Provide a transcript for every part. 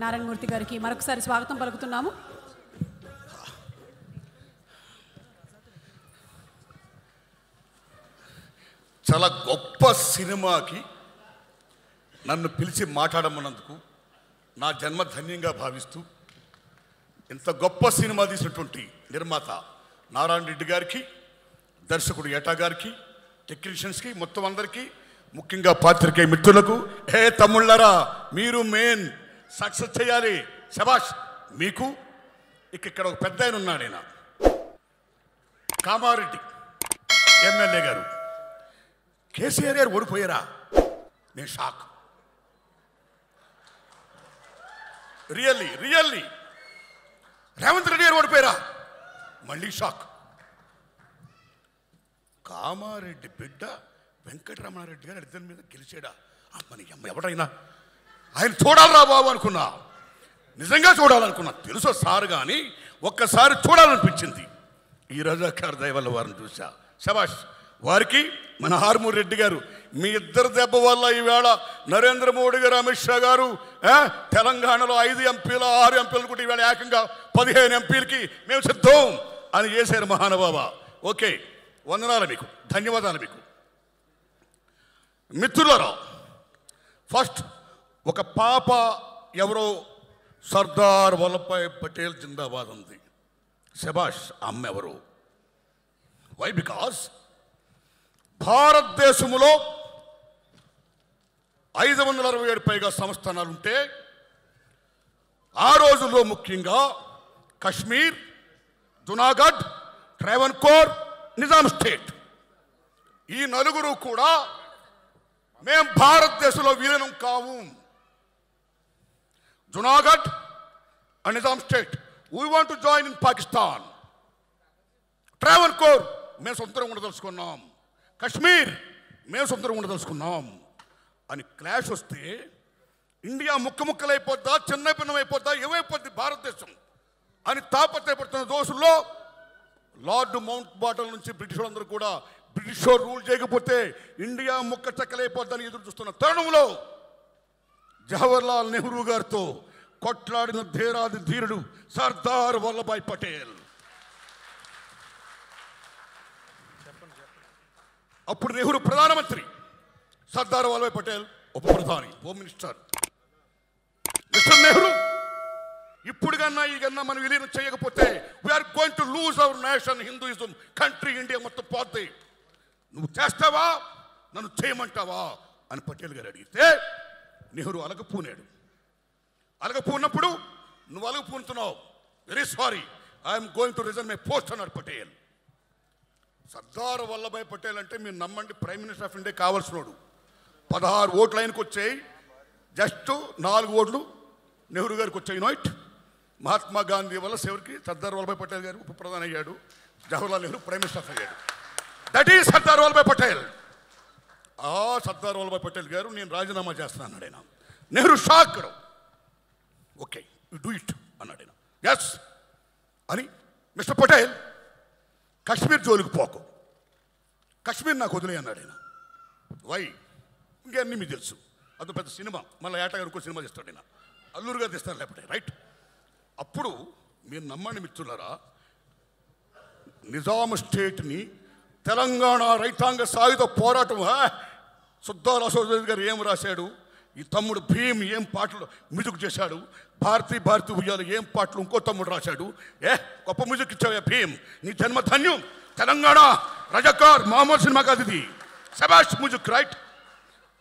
నారాయణమూర్తి గారికి మరొకసారి స్వాగతం పలుకుతున్నాము. చాలా గొప్ప సినిమాకి నన్ను పిలిచి మాట్లాడమన్నందుకు నా జన్మ ధన్యంగా భావిస్తూ ఇంత గొప్ప సినిమా తీసినటువంటి నిర్మాత నారాయణ రెడ్డి గారికి, దర్శకుడు ఏటా గారికి, టెక్నీషియన్స్కి, మొత్తం అందరికీ, ముఖ్యంగా పాత్రికేయ మిత్రులకు, హే తమ్ముళ్ళరా మీరు మెయిన్ సక్సెస్ చేయాలి, శబాష్ మీకు. ఇక్కడ ఒక పెద్ద ఆయన ఉన్నాడు, ఆయన కామారెడ్డి ఎమ్మెల్యే గారు. కేసీఆర్ గారు ఓడిపోయారా? నేను షాక్. రియల్లీ రేవంత్ రెడ్డి గారు ఓడిపోయారా? మళ్ళీ షాక్. కామారెడ్డి బిడ్డ వెంకటరమణారెడ్డి గారు ఇద్దరి మీద గెలిచాడా? అమ్మని అమ్మ ఎవడైనా ఆయన చూడాలరా బాబు అనుకున్నా, నిజంగా చూడాలనుకున్నా. తెలుసో సార్ కానీ ఒక్కసారి చూడాలనిపించింది. ఈ రజాకార్ దయ వల్ల వారిని చూసా, శబాష్ వారికి. మన హార్మూర్ రెడ్డి గారు, మీ ఇద్దరు దెబ్బ వల్ల ఈవేళ నరేంద్ర మోడీ గారు, అమిత్ షా గారు తెలంగాణలో 5 ఎంపీలు 6 ఎంపీలు కూడా ఈవేళ ఏకంగా 15 ఎంపీలకి మేము సిద్ధం అని చేశారు మహానుభావ. ఓకే, వందనాలు మీకు, ధన్యవాదాలు మీకు. మిత్రులారా, ఫస్ట్ ఒక పాప ఎవరో సర్దార్ వల్లభాయ్ పటేల్ జిందాబాద్ ఉంది. శబాష్. అమ్మ ఎవరు? వై? బికాస్ భారతదేశంలో 567 పైగా సంస్థానాలుంటే ఆ రోజుల్లో ముఖ్యంగా కశ్మీర్, జునాగఢ్, ట్రావెన్కోర్, నిజాం స్టేట్, ఈ నలుగురు కూడా మేము భారతదేశంలో విలీనం కావు. Junagadh and Nizam state we want to join in Pakistan. Travancore మేము సొంతంగా ఉండదలుచుకున్నాం. కశ్మీర్ మేము సొంతంగా ఉండదలుచుకున్నాం అని క్లాష్ వస్తే ఇండియా ముక్కలైపోద్దా, చిన్న భిన్నమైపోద్దా, ఏమైపోద్ది భారతదేశం అని తాపత్రయపడుతున్న దోషుల్లో లార్డ్ మౌంట్ బాటన్ నుంచి బ్రిటిష్ వాళ్ళందరూ కూడా బ్రిటిష్ రూల్ చేయకపోతే ఇండియా ముక్క చెక్కలైపోద్దని ఎదురు చూస్తున్న తరుణంలో జవహర్లాల్ నెహ్రూ గారితో కొట్లాడిన ధీరాది ధీరుడు సర్దార్ వల్లభాయ్ పటేల్. అప్పుడు నెహ్రూ ప్రధానమంత్రి, సర్దార్ వల్లభాయ్ పటేల్ ఉప ప్రధాని, హోమ్ మినిస్టర్. మిస్టర్ నెహ్రూ, ఇప్పుడు కన్నా ఈ కన్నా మనం విలీనం చేయకపోతే we're going to lose our nation, Hinduism, country, India మొత్తం పోద్ది. నువ్వు చేస్తావా, నన్ను చేయమంటావా అని పటేల్ గారు అడిగితే నెహ్రూ అలగపూనాడు. అలగపూన్నప్పుడు నువ్వు అలగపూనుతున్నావు, very sorry, I'm going to resign my post అన్నాడు పటేల్. సర్దార్ వల్లభాయ్ పటేల్ అంటే మీరు నమ్మండి, ప్రైమ్ మినిస్టర్ ఆఫ్ ఇండియా కావాల్సినోడు. 16 ఓట్లు ఆయనకు వచ్చాయి, జస్ట్ 4 ఓట్లు నెహ్రూ గారికి వచ్చాయి. నోట్ మహాత్మా గాంధీ వల్ల చివరికి సర్దార్ వల్లభాయ్ పటేల్ గారు ఉప ప్రధాని అయ్యాడు, జవహర్లాల్ నెహ్రూ ప్రైమ్ మినిస్టర్ అయ్యాడు. That is Sardar Vallabhbhai Patel. ఆ సర్దార్ వల్లభాయ్ పటేల్ గారు నేను రాజీనామా చేస్తున్నాను అన్నాడు ఆయన. Nehru shock. Okay, you do it అన్నాడు ఆయన. ఎస్ అని, మిస్టర్ పటేల్ కశ్మీర్ జోలికి పోకు, కశ్మీర్ నాకు వదిలే అన్నాడు ఆయన. వై? ఇంకన్నీ మీకు తెలుసు, అది పెద్ద సినిమా, మళ్ళీ ఏటా గారు సినిమా తీస్తాడు ఆయన, అల్లూరు గారు తీస్తారు లేకపోతే, రైట్? అప్పుడు మీరు నమ్మండి మిత్రులారా, నిజాం స్టేట్ని తెలంగాణ రైతాంగ సాయుధ పోరాటం, సుద్దాల అశోక్ గారు ఏం రాశాడు, ఈ తమ్ముడు భీమ్ ఏం పాటలు మ్యూజిక్ చేశాడు, భారతీ ఉయ్యాలు ఏం పాటలు ఇంకో తమ్ముడు రాశాడు. గొప్ప మ్యూజిక్ ఇచ్చావా భీమ్, నీ జన్మ ధన్యం. తెలంగాణ రజాకార్ మామూలు సినిమా కాదు ఇది, శబాష్ మ్యూజిక్, రైట్?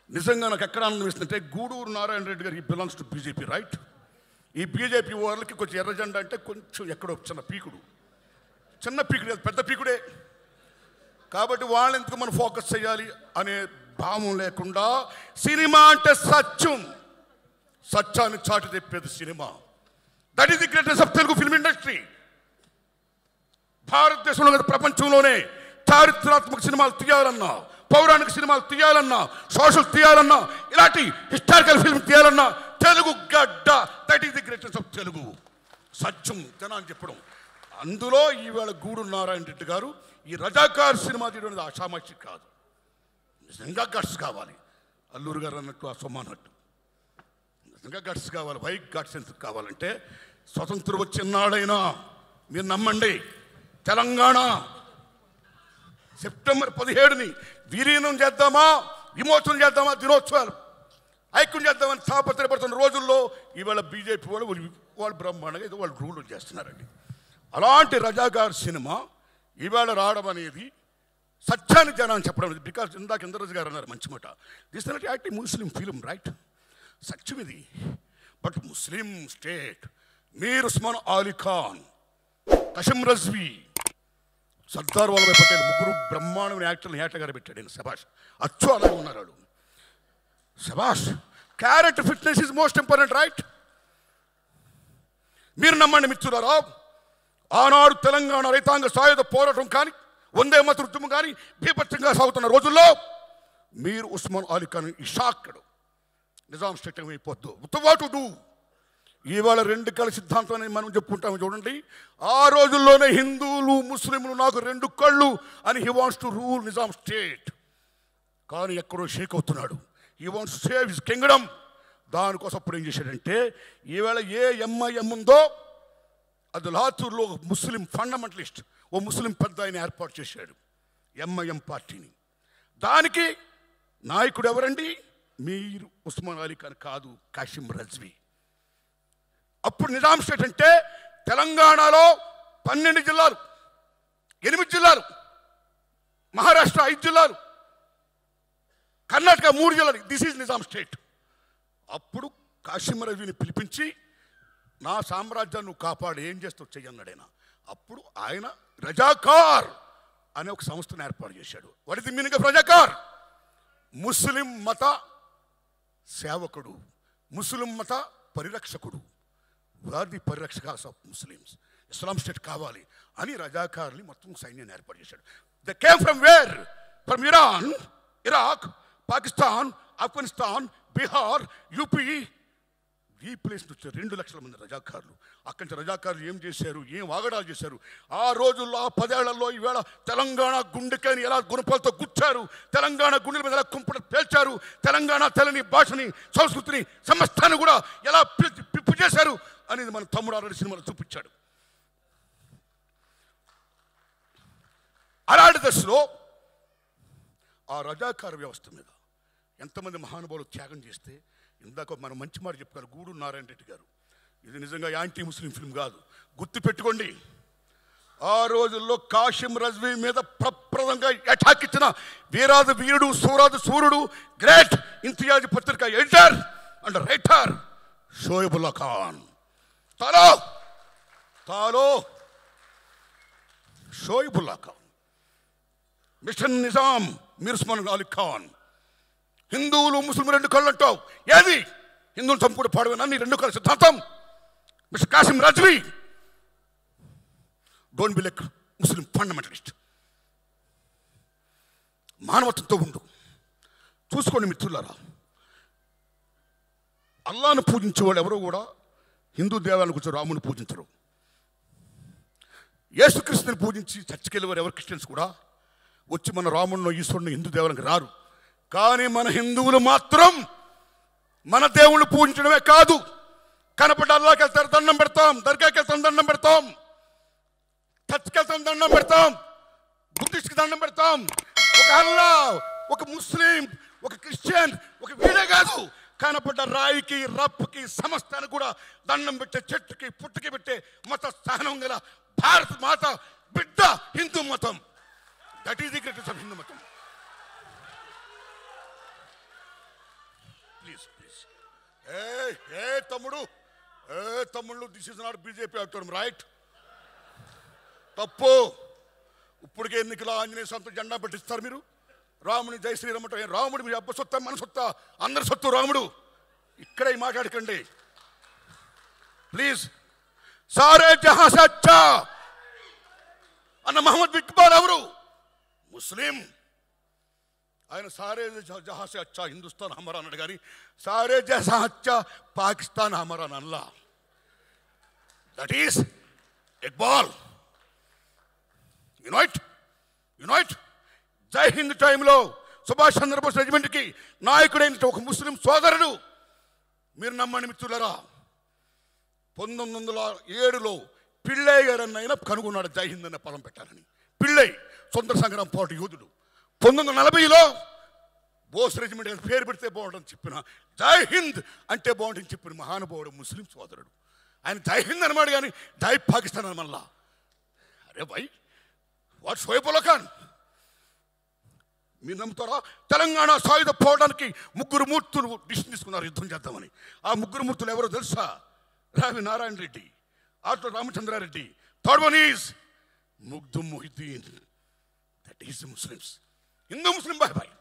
నిజంగా నాకు ఎక్కడ ఆనందం ఇస్తుంటే, గూడూరు నారాయణ రెడ్డి గారు, ఈ బిలాంగ్స్ టు బీజేపీ, రైట్? ఈ బీజేపీ వాళ్ళకి కొంచెం ఎర్ర జెండా అంటే కొంచెం ఎక్కడో చిన్న పీకుడు పెద్ద పీకుడే. కాబట్టి వాళ్ళని ఎందుకు మనం ఫోకస్ చేయాలి అనే భావం లేకుండా, సినిమా అంటే సత్యం, సత్యాన్ని చాటి తెప్పేది సినిమా. That is the greatest of Telugu film industry. భారతదేశంలో ప్రపంచంలోనే చారిత్రాత్మక సినిమాలు తీయాలన్నా, పౌరాణిక సినిమాలు తీయాలన్నా, సోషల్ తీయాలన్నా, ఇలాంటి హిస్టారికల్ ఫిల్మ్ తీయాలన్నా తెలుగు గడ్డ. That is the greatest of Telugu. సత్యం జనాన్ని చెప్పడం. అందులో ఈవేళ గూడూరు నారాయణ రెడ్డి గారు ఈ రజాకార్ సినిమా తీయడం ఆషామాషి కాదు, నిజంగా గట్స్ కావాలి. అల్లూరు గారు అన్నట్టు, ఆ సొమ్మ అన్నట్టు ఇంకా గట్స్ కావాలి. వై గట్స్ ఎందుకు కావాలంటే స్వతంత్రం వచ్చినాడైనా మీరు నమ్మండి, తెలంగాణ సెప్టెంబర్ 17ని విలీనం చేద్దామా, విమోచనం చేద్దామా, దినోత్సవాలు ఐక్యం చేద్దామని తాపత్రయపడుతున్న రోజుల్లో ఇవాళ బీజేపీ వాళ్ళు బ్రహ్మాండంగా ఏదో వాళ్ళు రూల్ చేస్తున్నారండి. అలాంటి రజాకార్ సినిమా ఇవాళ రావడం అనేది సత్యాన్ని జనాన్ని చెప్పడం. బికాస్ ఇందాక ఇంద్రరాజు గారు అన్నారు మంచి మాట, this not acting Muslim film, right? సత్యం ఇది. But Muslim state Mir Osman Ali Khan, Qasim Razvi, Sardar Vallabhbhai Patel ముగ్గురు బ్రహ్మాండమైన యాక్టర్ని ఏట గారు పెట్టాడు. నేను శభాష్, అచ్చు అలాగే ఉన్నారు వాళ్ళు. శభాష్. Character fitness is most important, right? మీరు నమ్మండి మిత్రులారా, ఆనాడు తెలంగాణ రైతాంగ సాయుధ పోరాటం కానీ, వందే మాతరం ఉద్యమం కానీ బీభత్సంగా సాగుతున్న రోజుల్లో మీరు ఉస్మాన్ అలీ ఖాన్ ఈ షాక్డ్ నిజాం స్టేట్ అయిపోద్దు వాట్ డూ. ఇవాళ రెండు కళ్ళ సిద్ధాంతం అని మనం చెప్పుకుంటాము చూడండి. ఆ రోజుల్లోనే హిందువులు ముస్లింలు నాకు రెండు కళ్ళు అని he wants to rule Nizam state. కానీ ఎక్కడో షేక్ అవుతున్నాడు. He wants to save his Kingdom. దానికోసం అప్పుడు ఏం చేశాడంటే, ఈవేళ ఏ ఎంఐఎం ఉందో అది లాతూర్లో ముస్లిం ఫండమెంటలిస్ట్ ఓ ముస్లిం పెద్ద ఆయన ఏర్పాటు చేశాడు ఎంఐఎం పార్టీని. దానికి నాయకుడు ఎవరండి? మీరు ఉస్మాన్ అలీ ఖాన్ కాదు, కాసిం రజ్వీ. అప్పుడు నిజాం స్టేట్ అంటే తెలంగాణలో 12 జిల్లాలు, 8 జిల్లాలు, మహారాష్ట్ర 5 జిల్లాలు, కర్ణాటక 3 జిల్లాలు. This is Nizam state. అప్పుడు కాసిం రజ్వీని పిలిపించి నా సామ్రాజ్యాన్ని నువ్వు కాపాడు, ఏం చేస్తావు చెయ్యన్నాడు ఆయన. అప్పుడు ఆయన రజాకార్ అనే ఒక సంస్థను ఏర్పాటు చేశాడు. What is the meaning of Razakar? ముస్లిం మత సేవకుడు, ముస్లిం మత పరిరక్షకుడు. ఆర్ ది పరిరక్షకాస్ ఆఫ్ ముస్లిమ్స్. ఇస్లాం స్టేట్ కావాలి అని రజాకార్ని మొత్తం సైన్యాన్ని ఏర్పాటు చేశాడు. They came from where? From Iran, Iraq, Pakistan, Afghanistan, Bihar, UP. ఈ ప్లేస్ నుంచి 2 లక్షల మంది రజాకారులు. అక్కడి నుంచి రజాకారులు ఏం చేశారు, ఏం వాగడాలు చేశారు. ఆ రోజుల్లో ఆ 10 ఏళ్లలో ఈవేళ తెలంగాణ గుండెకాయని ఎలా గుణపాలతో గుచ్చారు, తెలంగాణ గుండెల మీద ఎలా కుంపట పేల్చారు, తెలంగాణ తెలని భాషని సంస్కృతిని సమస్తాన్ని కూడా ఎలా పిప్పు చేశారు అనేది మన తమ్ముడు ఆల్రెడీ సినిమాలో చూపించాడు. అలాంటి దశలో ఆ రజాకార వ్యవస్థ మీద ఎంతమంది మహానుభావులు త్యాగం చేస్తే, ఇందాక మనం మంచి మాట చెప్పుకోవాలి గూడూరు నారాయణ రెడ్డి గారు. ఇది నిజంగా యాంటీ ముస్లిం ఫిల్మ్ కాదు, గుర్తుపెట్టుకోండి. ఆ రోజుల్లో కాసిం రజ్వీ మీద ప్రప్రదంగా అటాక్ ఇచ్చిన వీరాది వీరుడు, సూరాది సూర్యుడు, గ్రేట్ ఇంతియాజ్ పత్రిక editor and writer Shoebullah Khan. తాలో షోయబుల్లా ఖాన్, మిషన్ నిజాం మీర్ ఉస్మాన్ అలీ ఖాన్. హిందువులు ముస్లిం 2 కళ్ళు అంటావు, ఏది? హిందువులు చంపుడు పాడవేనా నీ 2 కళ్ళ సిద్ధాంతం? Mister Qasim Razvi, don't be like Muslim fundamentalist. మానవత్వంతో ఉండు. చూసుకోండి మిత్రులారా, అల్లాను పూజించే వాళ్ళు ఎవరు కూడా హిందూ దేవాలయానికి వచ్చి రాముని పూజించరు. యేసుక్రీస్తుని పూజించి చర్చికెళ్ళేవారు ఎవరు క్రిస్టియన్స్ కూడా వచ్చి మన రాముడిని ఈశ్వరుని హిందూ దేవాలయానికి రారు. కానీ మన హిందువులు మాత్రం మన దేవుళ్ళు పూజించడమే కాదు, కనపడ్డ అల్లాకి వెళ్తారు దండం పెడతాం, దర్గాకి వెళ్తాం దండం పెడతాం, చర్చికి వెళ్తాం దండం పెడతాం, బుద్ధిస్ట్కి దండం పెడతాం. ఒక అల్లా, ఒక ముస్లిం, ఒక క్రిస్టియన్, ఒక వీడే కాదు, కనపడ్డ రాయికి, రప్పుకి, సమస్తానికి కూడా దండం పెట్టే, చెట్టుకి పుట్టుకి పెట్టే మత సహనం గల భారత మాత బిడ్డ హిందూ మతం. That is the greatest of Hindu మతం. ప్లీజ్ ప్లీజ్ ఏ తమ్ముళ్ళు, దిస్ ఇస్ నాట్ బీజేపీ అవుతాడు, రైట్? తప్పు. ఇప్పటికే ఎన్నికల ఆంజనేయ సొంత జెండా పెట్టిస్తారు మీరు. రాముని జై శ్రీరామ్ అంటే రాముడు మీ అబ్బ సొత్తా, మన సొత్తా, అందరి సొత్తు రాముడు. ఇక్కడే మాట్లాడకండి ప్లీజ్. సారే జహాं से अच्छा అన్న మహమ్మద్ ఇక్బాల్ ఎవరు? ముస్లిం. ఆయన సారే జహాं से अच्छा హిందుస్థాన్ హమారా అన్నాడు, కానీ సారే జహాं अच्छा పాకిస్తాన్ హమారా అల్లా. That is Iqbal. యునైట్. జై హింద్ టైంలో సుభాష్ చంద్రబోస్ రెజిమెంట్కి నాయకుడైన ఒక ముస్లిం సోదరుడు మీరు నమ్మండి మిత్రులరా, 1907లో పిళ్ళయ్య గారన్న ఆయన కనుగొన్నాడు జై హింద్ అనే పదం పెట్టాలని. పిళ్ళై స్వతంత్ర సంగ్రామ పోరాట యోధుడు. 1940లో బోస్ రెజిమెంట్ గారి పేరు పెడితే బాగుంటుందని చెప్పిన, జై హింద్ అంటే బాగుంటుందని చెప్పిన మహానుభావుడు ముస్లిం సోదరుడు. ఆయన జై హింద్ అనమాట, కానీ జై పాకిస్తాన్ అని మళ్ళా. అరే భయ్, వాట్ షోయబుల్లా ఖాన్ మీరు నమ్ముతారా? తెలంగాణ సాయుధ పోవడానికి 3 మూర్తులు డిసిషన్ తీసుకున్నారు యుద్ధం చేద్దామని. ఆ 3 మూర్తులు ఎవరో తెలుసా? రావి నారాయణ రెడ్డి, ఆటో Ramachandra Reddy, third one is Makhdoom Mohiuddin. That is the Muslims. Hindu Muslim బాయ్ బాయ్.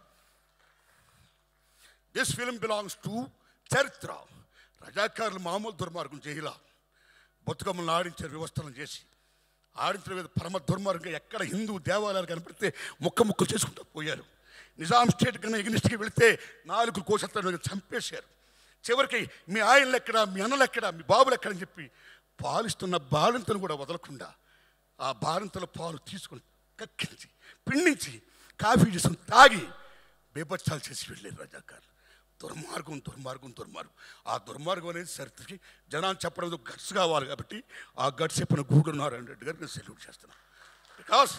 దిస్ ఫిల్మ్ బిలాంగ్స్ టు చరిత్ర. రజాకారులు మామూలు దుర్మార్గం చేయాల, బతుకమ్మలను ఆడించారు వ్యవస్థలను చేసి. ఆడించిన మీద పరమ దుర్మార్గంగా ఎక్కడ హిందూ దేవాలయాలు కనపడితే ముక్క చేసుకుంటూ పోయారు. నిజాం స్టేట్ కన్నా ఎగ్నిస్ట్కి వెళితే 4 కోశత్తలను చంపేశారు. చివరికి మీ ఆయనలు ఎక్కడ, మీ అన్నలు ఎక్కడ, మీ బాబులు ఎక్కడని చెప్పి పాలిస్తున్న బాలింతను కూడా వదలకుండా ఆ బాలింతల పాలు తీసుకుని కక్కించి పిండించి కాఫీ చేసుకుని తాగి బేబచ్చాలు చేసి వెళ్ళారు రజాకారులు. దుర్మార్గం దుర్మార్గం దుర్మార్గం. ఆ దుర్మార్గం అనేది చరిత్రకి జనాన్ని చెప్పడం గట్స్ కావాలి. కాబట్టి ఆ గట్స్ చెప్పిన గూడూరు నారాయణ రెడ్డి గారికి నేను సెల్యూట్ చేస్తున్నాను. బికాస్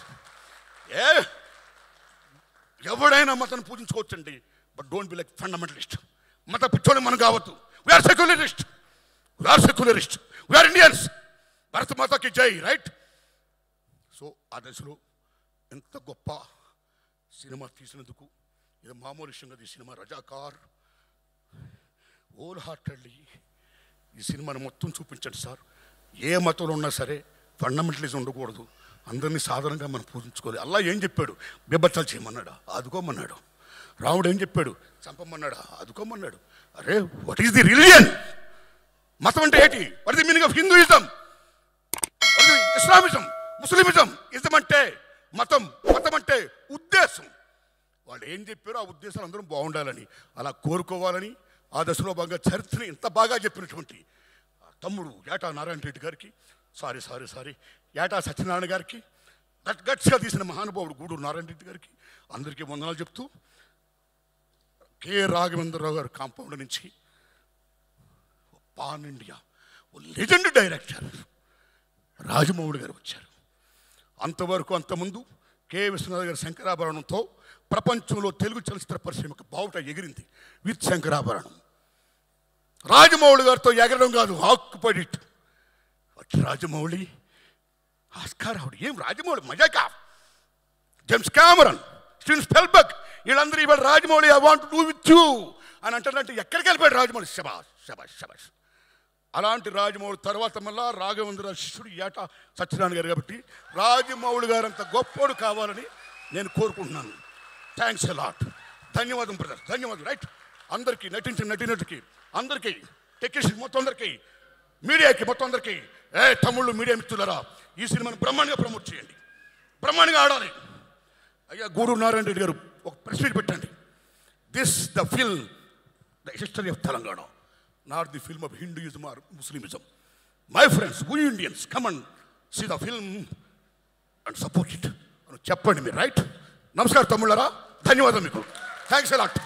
ఎవడైనా మతాన్ని పూజించుకోవచ్చండి, but don't be like fundamentalist. మత పిచ్చోని మనం కావద్దు. We are secularist, we are Indians. భారత మాతకి జై, రైట్? సో ఆ దశలో ఎంత గొప్ప సినిమా తీసినందుకు, ఇది మామూలు విషయంగా ఈ సినిమా రజాకార్ హోల్ హార్టెడ్లీ ఈ సినిమాని మొత్తం చూపించండి సార్. ఏ మతంలో ఉన్నా సరే ఫండమెంటలిజం ఉండకూడదు. అందరినీ సాధారణంగా మనం పూజించుకోవాలి. అల్లా ఏం చెప్పాడు? బెబ్బచ్చాలు చేయమన్నాడా? ఆదుకోమన్నాడు. రాముడు ఏం చెప్పాడు? చంపమన్నాడా? ఆదుకోమన్నాడు. అరే, వాట్ ఈస్ ది రిలిజియన్? మతం అంటే ఏంటి? What is the meaning of Hinduism, Islamism, Muslimism? Ism అంటే మతం, మతం అంటే ఉద్దేశం. వాళ్ళు ఏం చెప్పారో ఆ ఉద్దేశాలు అందరం బాగుండాలని, అలా కోరుకోవాలని ఆ దశలో బాగా చరిత్రని ఇంత బాగా చెప్పినటువంటి తమ్ముడు ఏటా నారాయణ రెడ్డి గారికి, సారీ ఏటా సత్యనారాయణ గారికి, గట్స్గా తీసిన మహానుభావుడు గూడూరు నారాయణ రెడ్డి గారికి అందరికీ వందనాలు చెప్తూ, కె రాఘవేంద్రరావు గారు కాంపౌండ్ నుంచి pan India legend director Rajamouli గారు వచ్చారు. అంతవరకు అంతకుముందు కె విశ్వనాథ్ గారి శంకరాభరణంతో ప్రపంచంలో తెలుగు చలచిత్ర పరిశ్రమకు బావుట ఎగిరింది. విత్ శంకరాభరణం రాజమౌళి గారితో ఎగరడం కాదు, occupied it. Rajamouli Oscar award. ఏం రాజమౌళి మజాకా? జేమ్స్ కెమెరాన్, స్టీవెన్ స్పిల్బర్గ్ వీళ్ళందరూ ఇవాళ Rajamouli I want do with you అని అంటారంటే ఎక్కడికి వెళ్ళిపోయాడు రాజమౌళి? శబాష్ శబాష్ శబాష్. అలాంటి రాజమౌళి తర్వాత మళ్ళా రాఘవేంద్ర శిష్యుడు ఏటా సత్యనారాయణ గారు. కాబట్టి రాజమౌళి గారు అంత గొప్పోడు కావాలని నేను కోరుకుంటున్నాను. Thanks a lot. ధన్యవాదం బ్రదర్, ధన్యవాదం. రైట్? అందరికీ నటించిన నటినటికి అందరికీ, టెక్నీషియన్ మొత్తం అందరికీ, మీడియాకి మొత్తం అందరికీ, తమ్ముళ్ళు మీడియా మిత్రులరా, ఈ సినిమాని బ్రహ్మాండంగా ప్రమోట్ చేయండి, బ్రహ్మాండంగా ఆడాలి. అయ్యా గూడూరు నారాయణ రెడ్డి గారు ఒక ప్రెస్ మీట్ పెట్టండి. This the film the history of Telangana, not the film of Hinduism or Muslimism. My friends, we Indians, come and see the film and support it. చెప్పండి మీరు, రైట్? నమస్కారం తమ్ముళ్ళరా, ధన్యవాదాలు మీకు. Thanks a lot.